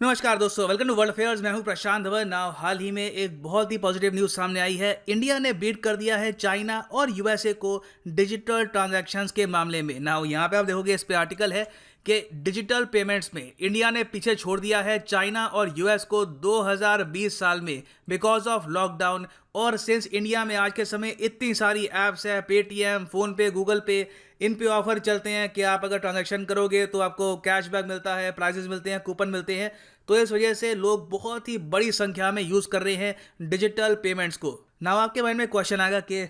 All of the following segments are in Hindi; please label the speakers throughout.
Speaker 1: नमस्कार दोस्तों, वेलकम टू वर्ल्ड अफेयर्स। मैं हूं प्रशांत धवन। नाउ हाल ही में एक बहुत ही पॉजिटिव न्यूज़ सामने आई है। इंडिया ने बीट कर दिया है चाइना और यूएसए को डिजिटल ट्रांजैक्शंस के मामले में। नाउ यहाँ पे आप देखोगे, इस पे आर्टिकल है कि डिजिटल पेमेंट्स में इंडिया ने पीछे छोड़ दिया है चाइना और यूएस को 2020 साल में बिकॉज ऑफ लॉकडाउन। और सिंस इंडिया में आज के समय इतनी सारी ऐप्स है, पेटीएम, फ़ोनपे, गूगल पे, इन पे ऑफर चलते हैं कि आप अगर ट्रांजैक्शन करोगे तो आपको कैशबैक मिलता है, प्राइजेस मिलते हैं, कूपन मिलते हैं। तो इस वजह से लोग बहुत ही बड़ी संख्या में यूज़ कर रहे हैं डिजिटल पेमेंट्स को। नाउ आपके माइंड में क्वेश्चन आएगा कि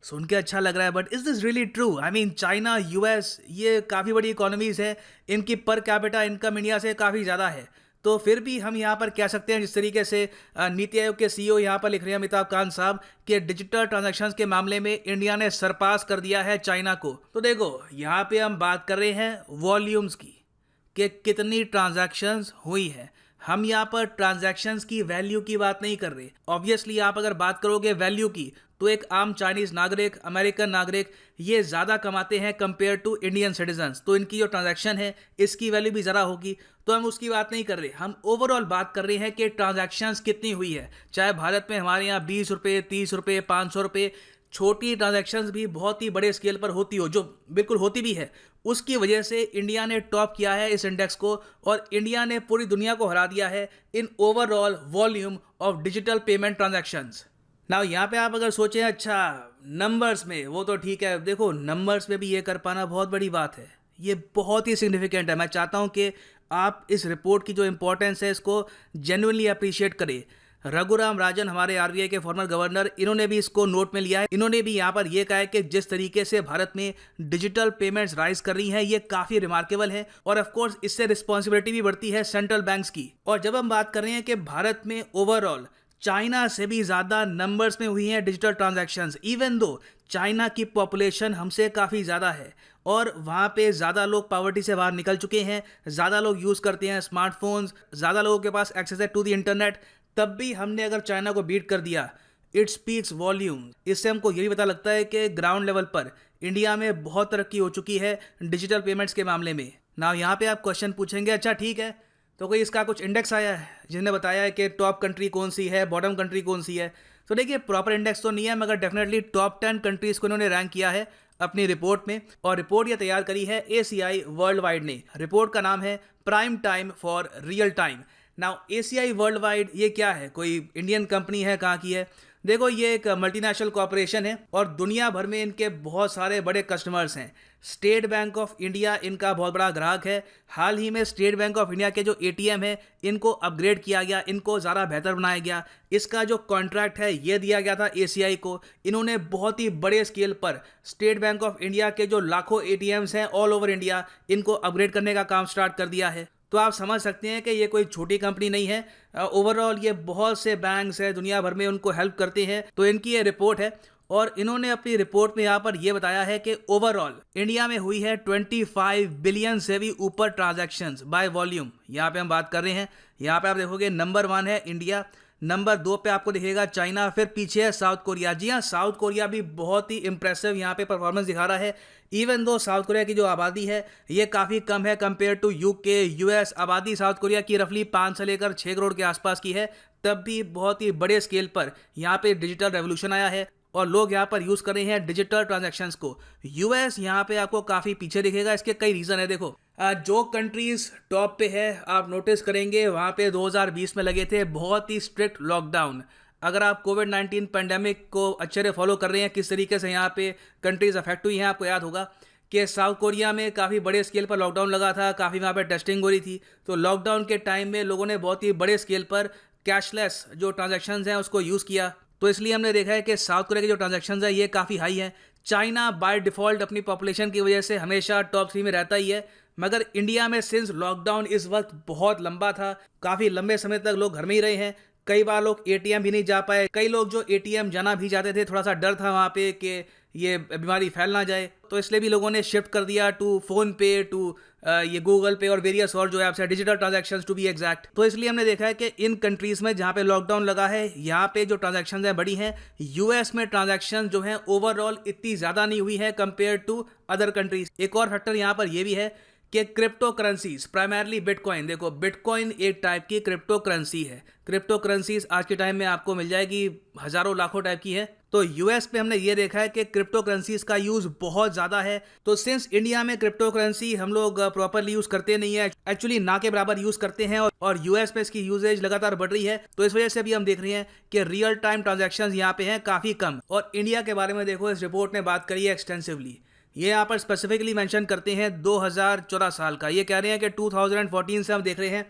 Speaker 1: सुन के अच्छा लग रहा है, but is this really true? I mean, China, US, ये काफ़ी बड़ी इकोनॉमीज़ है, इनकी पर कैपिटा इनकम इंडिया से काफ़ी ज़्यादा है। तो फिर भी हम यहाँ पर कह सकते हैं, जिस तरीके से नीति आयोग के सीईओ यहाँ पर लिख रहे हैं, अमिताभ कांत साहब, कि डिजिटल ट्रांजैक्शंस के मामले में इंडिया ने सरपास कर दिया है चाइना को। तो देखो, यहाँ पे हम बात कर रहे हैं वॉल्यूम्स की, कि कितनी ट्रांजैक्शंस हुई है। हम यहाँ पर ट्रांजैक्शंस की वैल्यू की बात नहीं कर रहे। ऑब्वियसली आप अगर बात करोगे वैल्यू की, तो एक आम चाइनीज नागरिक, अमेरिकन नागरिक, ये ज़्यादा कमाते हैं कंपेयर टू इंडियन सिटीजन्स। तो इनकी जो ट्रांजैक्शन है, इसकी वैल्यू भी ज़्यादा होगी। तो हम उसकी बात नहीं कर रहे, हम ओवरऑल बात कर रहे हैं कि ट्रांजैक्शंस कितनी हुई है। चाहे भारत में हमारे यहाँ 20 रुपये, 30 रुपये, 500 रुपये, छोटी ट्रांजैक्शंस भी बहुत ही बड़े स्केल पर होती हो, जो बिल्कुल होती भी है। उसकी वजह से इंडिया ने टॉप किया है इस इंडेक्स को, और इंडिया ने पूरी दुनिया को हरा दिया है in overall volume of digital payment transactions. Now यहाँ पे आप अगर सोचें, अच्छा नंबर्स में, वो तो ठीक है, देखो नंबर्स में भी ये कर पाना बहुत बड़ी बात है, ये बहुत ही सिग्निफिकेंट है। मैं चाहता हूँ कि आप इस रिपोर्ट की जो इंपॉर्टेंस है, इसको जेन्युइनली अप्रिशिएट करें। रघुराम राजन, हमारे आरबीआई के फॉर्मर गवर्नर, इन्होंने भी इसको नोट में लिया है। इन्होंने भी यहाँ पर यह कहा है कि जिस तरीके से भारत में डिजिटल पेमेंट्स राइज कर रही हैं, ये काफ़ी रिमार्केबल है। और ऑफ कोर्स इससे रिस्पॉन्सिबिलिटी भी बढ़ती है सेंट्रल बैंक्स की। और जब हम बात कर रहे हैं कि भारत में ओवरऑल चाइना से भी ज़्यादा नंबर्स में हुई हैं digital transactions, even though China की पॉपुलेशन हमसे काफ़ी ज़्यादा है और वहाँ पे ज़्यादा लोग पॉवर्टी से बाहर निकल चुके हैं, ज़्यादा लोग यूज़ करते हैं स्मार्टफोन्स, ज़्यादा लोगों के पास एक्सेस है टू द इंटरनेट, तब भी हमने अगर चाइना को बीट कर दिया, इट स्पीक्स वॉल्यूम। इससे हमको यही पता लगता है कि ग्राउंड लेवल पर इंडिया में बहुत तरक्की हो चुकी है डिजिटल पेमेंट्स के मामले में। ना यहाँ पे आप क्वेश्चन पूछेंगे, अच्छा ठीक है, तो कोई इसका कुछ इंडेक्स आया है जिसने बताया है कि टॉप कंट्री कौन सी है, बॉटम कंट्री कौन सी है? तो देखिए, प्रॉपर इंडेक्स तो नहीं है, मगर डेफिनेटली टॉप 10 कंट्रीज़ को इन्होंने रैंक किया है अपनी रिपोर्ट में। और रिपोर्ट ये तैयार करी है एसीआई वर्ल्ड वाइड ने। रिपोर्ट का नाम है prime time for real time. Now ACI world wide ये क्या है? कोई इंडियन कंपनी है? कहाँ की है? देखो, ये एक मल्टीनेशनल कॉरपोरेशन है और दुनिया भर में इनके बहुत सारे बड़े कस्टमर्स हैं। स्टेट बैंक ऑफ इंडिया इनका बहुत बड़ा ग्राहक है। हाल ही में स्टेट बैंक ऑफ इंडिया के जो एटीएम है, इनको अपग्रेड किया गया, इनको ज़्यादा बेहतर बनाया गया। इसका जो कॉन्ट्रैक्ट है, ये दिया गया था एसीआई को। इन्होंने बहुत ही बड़े स्केल पर स्टेट बैंक ऑफ इंडिया के जो लाखों एटीएम्स हैं ऑल ओवर इंडिया, इनको अपग्रेड करने का काम स्टार्ट कर दिया है। तो आप समझ सकते हैं कि ये कोई छोटी कंपनी नहीं है। ओवरऑल ये बहुत से बैंक्स हैं दुनिया भर में, उनको हेल्प करते हैं। तो इनकी ये रिपोर्ट है और इन्होंने अपनी रिपोर्ट में यहाँ पर यह बताया है कि ओवरऑल इंडिया में हुई है 25 बिलियन से भी ऊपर ट्रांजैक्शंस बाय वॉल्यूम। यहाँ पे हम बात कर रहे हैं। यहाँ पे आप देखोगे नंबर 1 है इंडिया, नंबर 2 पे आपको दिखेगा चाइना, फिर पीछे है साउथ कोरिया। जी हाँ, साउथ कोरिया भी बहुत ही इंप्रेसिव यहाँ पे परफॉर्मेंस दिखा रहा है। इवन दो साउथ कोरिया की जो आबादी है, ये काफ़ी कम है कंपेयर टू यूके, यूएस। आबादी साउथ कोरिया की रफली 5 से लेकर 6 करोड़ के आसपास की है, तब भी बहुत ही बड़े स्केल पर यहाँ पे डिजिटल रेवोल्यूशन आया है और लोग यहाँ पर यूज़ कर रहे हैं डिजिटल ट्रांजैक्शंस को। यूएस यहाँ पे आपको काफ़ी पीछे दिखेगा। इसके कई रीज़न है। देखो, जो कंट्रीज़ टॉप पे है, आप नोटिस करेंगे वहाँ पे 2020 में लगे थे बहुत ही स्ट्रिक्ट लॉकडाउन। अगर आप कोविड-19 पेंडेमिक को अच्छे से फॉलो कर रहे हैं, किस तरीके से यहाँ पे कंट्रीज़ अफेक्ट हुई हैं, आपको याद होगा कि साउथ कोरिया में काफ़ी बड़े स्केल पर लॉकडाउन लगा था, काफ़ी वहाँ पर टेस्टिंग हो रही थी। तो लॉकडाउन के टाइम में लोगों ने बहुत ही बड़े स्केल पर कैशलेस जो ट्रांजैक्शंस हैं उसको यूज़ किया। तो इसलिए हमने देखा है कि साउथ कोरिया की जो ट्रांजैक्शंस है, ये काफ़ी हाई है। चाइना बाय डिफ़ॉल्ट अपनी पॉपुलेशन की वजह से हमेशा टॉप 3 में रहता ही है, मगर इंडिया में सिंस लॉकडाउन इस वक्त बहुत लंबा था, काफ़ी लंबे समय तक लोग घर में ही रहे हैं। कई बार लोग एटीएम भी नहीं जा पाए। कई लोग जो एटीएम जाना भी चाहते थे, थोड़ा सा डर था वहाँ पे कि ये बीमारी फैल ना जाए, तो इसलिए भी लोगों ने शिफ्ट कर दिया टू फ़ोन पे, टू ये गूगल पे और वेरियस और जो ऐप्स है, digital transactions to be exact. तो इसलिए हमने देखा है कि इन कंट्रीज़ में जहाँ पे लॉकडाउन लगा है, यहाँ पे जो ट्रांजैक्शंस हैं बड़ी हैं। यूएस में ट्रांजैक्शन जो हैं ओवरऑल इतनी ज़्यादा नहीं हुई है कंपेयर टू अदर कंट्रीज। एक और फैक्टर यहाँ पर यह भी है कि क्रिप्टो करेंसीज प्राइमरली बिटकॉइन, देखो बिटकॉइन एक टाइप की क्रिप्टो करेंसी है। क्रिप्टो करेंसीज आज के टाइम में आपको मिल जाएगी हजारों लाखों टाइप की है। तो यूएस पे हमने ये देखा है कि क्रिप्टो करेंसीज का यूज बहुत ज्यादा है। तो सिंस इंडिया में क्रिप्टो करेंसी हम लोग प्रॉपरली यूज करते नहीं है, एक्चुअली ना के बराबर यूज करते हैं, और यूएस पे इसकी यूजेज लगातार बढ़ रही है। तो इस वजह से भी हम देख रहे हैं कि रियल टाइम ट्रांजैक्शंस यहाँ पे हैं काफी कम। और इंडिया के बारे में देखो, इस रिपोर्ट ने बात करी है एक्सटेंसिवली। ये यहाँ पर स्पेसिफिकली मेंशन करते हैं 2014 साल का। ये कह रहे हैं कि 2014 से हम देख रहे हैं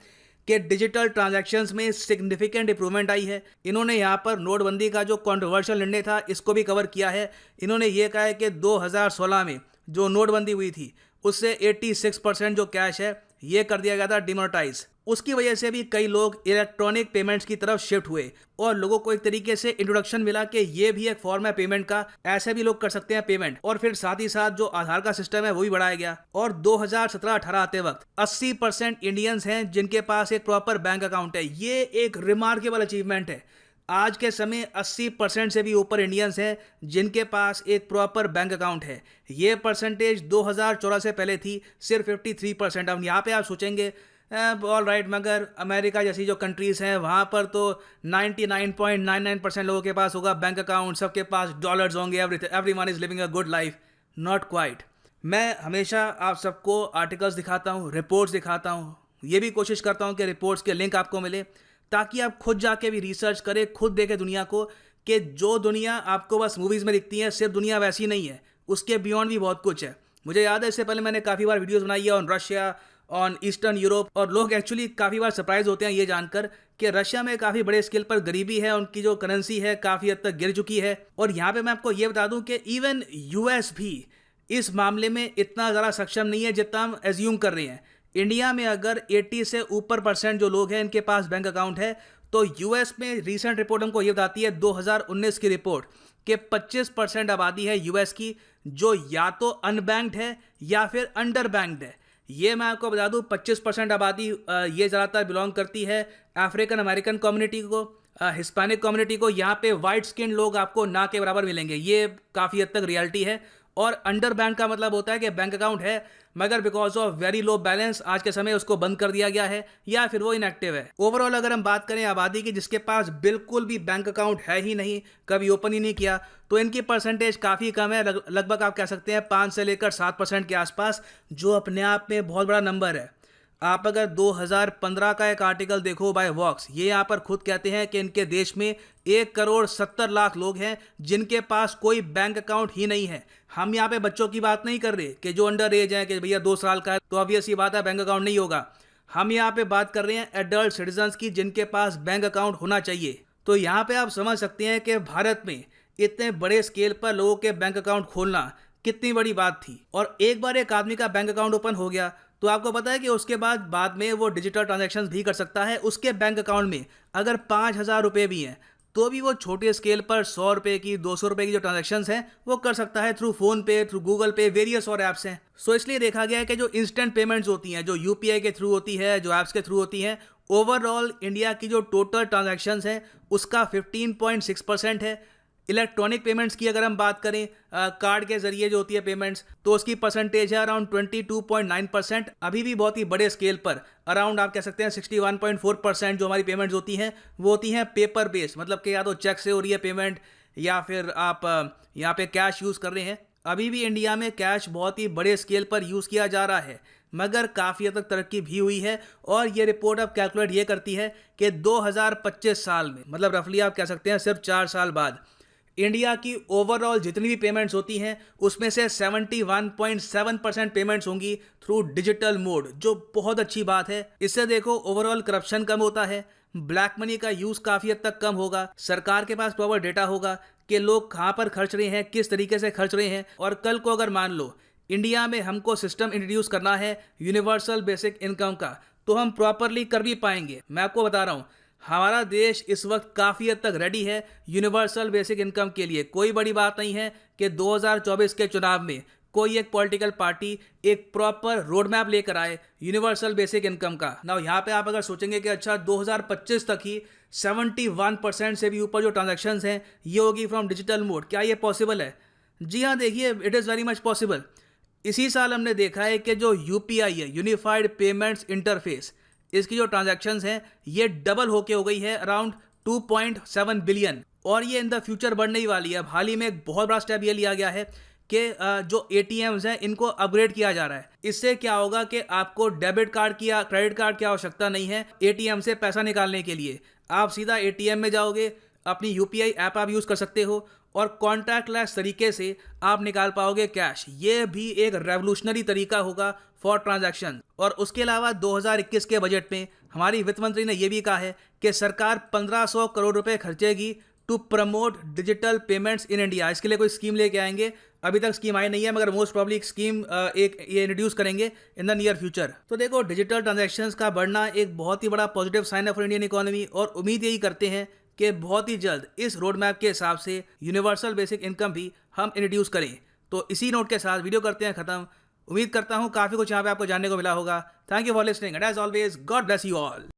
Speaker 1: कि डिजिटल ट्रांजैक्शंस में सिग्निफिकेंट इंप्रूवमेंट आई है। इन्होंने यहाँ पर नोटबंदी का जो कंट्रोवर्शियल निर्णय था इसको भी कवर किया है। इन्होंने ये कहा है कि 2016 में जो नोटबंदी हुई थी उससे 86% जो कैश है ये कर दिया गया था डिमोनेटाइज। उसकी वजह से भी कई लोग इलेक्ट्रॉनिक पेमेंट्स की तरफ शिफ्ट हुए और लोगों को एक तरीके से इंट्रोडक्शन मिला कि ये भी एक फॉर्म है पेमेंट का, ऐसे भी लोग कर सकते हैं पेमेंट। और फिर साथ ही साथ जो आधार का सिस्टम है वो भी बढ़ाया गया। और 2017-18 आते वक्त 80% इंडियंस हैं जिनके पास एक प्रॉपर बैंक अकाउंट है। ये एक रिमार्केबल अचीवमेंट है। आज के समय 80% से भी ऊपर इंडियंस हैं जिनके पास एक प्रॉपर बैंक अकाउंट है। ये परसेंटेज 2014 से पहले थी सिर्फ 53%। अब यहाँ पे आप सोचेंगे ऑल राइट, मगर अमेरिका जैसी जो कंट्रीज़ हैं वहाँ पर तो 99.99% लोगों के पास होगा बैंक अकाउंट, सबके पास डॉलर्स होंगे, everyone is living a good life. Not quite. मैं हमेशा आप सबको आर्टिकल्स दिखाता हूँ, रिपोर्ट्स दिखाता हूँ, ये भी कोशिश करता हूँ कि रिपोर्ट्स के लिंक आपको मिले ताकि आप खुद जाके भी रिसर्च करें, खुद देखें दुनिया को कि जो दुनिया आपको बस मूवीज़ में दिखती है सिर्फ दुनिया वैसी नहीं है, उसके बियॉन्ड भी बहुत कुछ है। मुझे याद है इससे पहले मैंने काफ़ी बार वीडियोस बनाई है on Russia, on eastern Europe, और लोग एक्चुअली काफ़ी बार सरप्राइज होते हैं ये जानकर कि रशिया में काफ़ी बड़े स्केल पर गरीबी है, उनकी जो करेंसी है काफ़ी हद तक गिर चुकी है। और यहाँ पे मैं आपको ये बता दूं कि इवन यूएस भी इस मामले में इतना ज़्यादा सक्षम नहीं है जितना हम एज्यूम कर रहे हैं। इंडिया में अगर 80 से ऊपर % जो लोग हैं इनके पास बैंक अकाउंट है, तो यूएस में रीसेंट रिपोर्ट हमको ये बताती है 2019 की रिपोर्ट कि 25% आबादी है यूएस की जो या तो अनबैंक्ड है या फिर अंडर बैंक्ड है। ये मैं आपको बता दूं 25% आबादी ये ज़्यादातर बिलोंग करती है अफ्रीकन अमेरिकन कम्युनिटी को, हिस्पैनिक कम्युनिटी को। यहाँ पे वाइट स्किन लोग आपको ना के बराबर मिलेंगे, ये काफ़ी हद तक रियलिटी है। और अंडर बैंक का मतलब होता है कि बैंक अकाउंट है मगर because of very low balance आज के समय उसको बंद कर दिया गया है या फिर वो इनएक्टिव है। ओवरऑल अगर हम बात करें आबादी की जिसके पास बिल्कुल भी बैंक अकाउंट है ही नहीं, कभी ओपन ही नहीं किया, तो इनकी परसेंटेज काफ़ी कम है। लगभग आप कह सकते हैं 5 से लेकर 7% के आसपास, जो अपने आप में बहुत बड़ा नंबर है। आप अगर 2015 का एक आर्टिकल देखो बाय वॉक्स, ये यहाँ पर खुद कहते हैं कि इनके देश में 1,70,00,000 लोग हैं जिनके पास कोई बैंक अकाउंट ही नहीं है। हम यहाँ पे बच्चों की बात नहीं कर रहे कि जो अंडर एज है कि भैया 2 साल का है तो ऑब्वियस ही बात है बैंक अकाउंट नहीं होगा। हम यहाँ पे बात कर रहे हैं एडल्ट सिटीजन्स की जिनके पास बैंक अकाउंट होना चाहिए। तो यहाँ पे आप समझ सकते हैं कि भारत में इतने बड़े स्केल पर लोगों के बैंक अकाउंट खोलना कितनी बड़ी बात थी। और एक बार एक आदमी का बैंक अकाउंट ओपन हो गया तो आपको पता है कि उसके बाद में वो डिजिटल ट्रांजैक्शंस भी कर सकता है। उसके बैंक अकाउंट में अगर 5,000 रुपये भी हैं तो भी वो छोटे स्केल पर 100 रुपये की, 200 रुपये की जो ट्रांजैक्शंस हैं वो कर सकता है थ्रू फोन पे, थ्रू गूगल पे, वेरियस और ऐप्स हैं। सो इसलिए देखा गया है कि जो इंस्टेंट पेमेंट्स होती हैं, जो यूपीआई के थ्रू होती है, जो ऐप्स के थ्रू होती हैं, ओवरऑल इंडिया की जो टोटल ट्रांजैक्शंस हैं उसका 15.6% है। इलेक्ट्रॉनिक पेमेंट्स की अगर हम बात करें कार्ड के जरिए जो होती है पेमेंट्स, तो उसकी परसेंटेज है अराउंड 22.9%। अभी भी बहुत ही बड़े स्केल पर अराउंड आप कह सकते हैं 61.4% जो हमारी पेमेंट्स होती हैं वो होती हैं पेपर बेस, मतलब कि या तो चेक से हो रही है पेमेंट या फिर आप यहाँ पे कैश यूज़ कर रहे हैं। अभी भी इंडिया में कैश बहुत ही बड़े स्केल पर यूज़ किया जा रहा है मगर काफ़ी हद तक तरक्की भी हुई है। और ये रिपोर्ट अब कैलकुलेट ये करती है कि 2025 साल में, मतलब रफली आप कह सकते हैं सिर्फ 4 साल बाद, इंडिया की ओवरऑल जितनी भी पेमेंट्स होती हैं उसमें से 71.7% पेमेंट्स होंगी थ्रू डिजिटल मोड, जो बहुत अच्छी बात है। इससे देखो ओवरऑल करप्शन कम होता है, ब्लैक मनी का यूज़ काफ़ी हद तक कम होगा, सरकार के पास प्रॉपर डेटा होगा कि लोग कहाँ पर खर्च रहे हैं, किस तरीके से खर्च रहे हैं। और कल को अगर मान लो इंडिया में हमको सिस्टम इंट्रोड्यूस करना है यूनिवर्सल बेसिक इनकम का, तो हम प्रॉपरली कर भी पाएंगे। मैं आपको बता रहा हूँ हमारा देश इस वक्त काफ़ी हद तक रेडी है यूनिवर्सल बेसिक इनकम के लिए। कोई बड़ी बात नहीं है कि 2024 के चुनाव में कोई एक पॉलिटिकल पार्टी एक प्रॉपर रोड मैप लेकर आए यूनिवर्सल बेसिक इनकम का। ना यहाँ पे आप अगर सोचेंगे कि अच्छा 2025 तक ही 71% से भी ऊपर जो ट्रांजैक्शंस हैं ये होगी फ्रॉम डिजिटल मोड, क्या ये पॉसिबल है? जी हाँ, देखिए it is very much possible. इसी साल हमने देखा है कि जो यूपीआई है, यूनिफाइड पेमेंट्स इंटरफेस, इसकी जो ट्रांजैक्शंस हैं ये डबल होके हो गई है अराउंड 2.7 बिलियन, और ये इन द फ्यूचर बढ़ने ही वाली है। अब हाल ही में एक बहुत बड़ा स्टेप ये लिया गया है कि जो एटीएम्स हैं इनको अपग्रेड किया जा रहा है। इससे क्या होगा कि आपको डेबिट कार्ड की या क्रेडिट कार्ड की आवश्यकता नहीं है एटीएम से पैसा निकालने के लिए। आप सीधा एटीएम में जाओगे, अपनी यूपीआई ऐप आप यूज़ कर सकते हो और कॉन्टैक्टलेस तरीके से आप निकाल पाओगे कैश। ये भी एक रेवोल्यूशनरी तरीका होगा फॉर ट्रांजैक्शन। और उसके अलावा 2021 के बजट में हमारी वित्त मंत्री ने यह भी कहा है कि सरकार 1500 करोड़ रुपए खर्चेगी to promote digital payments in India. इसके लिए कोई स्कीम लेके आएंगे। अभी तक स्कीम आई नहीं है, मगर मोस्ट प्रॉब्ली एक स्कीम ये इंट्रोड्यूस करेंगे इन द नियर फ्यूचर। तो देखो, डिजिटल ट्रांजैक्शंस का बढ़ना एक बहुत ही बड़ा पॉजिटिव साइन है फॉर इंडियन इकोनॉमी, और उम्मीद यही करते हैं कि बहुत ही जल्द इस रोड मैप के हिसाब से यूनिवर्सल बेसिक इनकम भी हम इंट्रोड्यूस करें। तो इसी नोट के साथ वीडियो करते हैं खत्म। उम्मीद करता हूँ काफ़ी कुछ यहाँ पे आपको जानने को मिला होगा। Thank you for listening and as always God bless you all.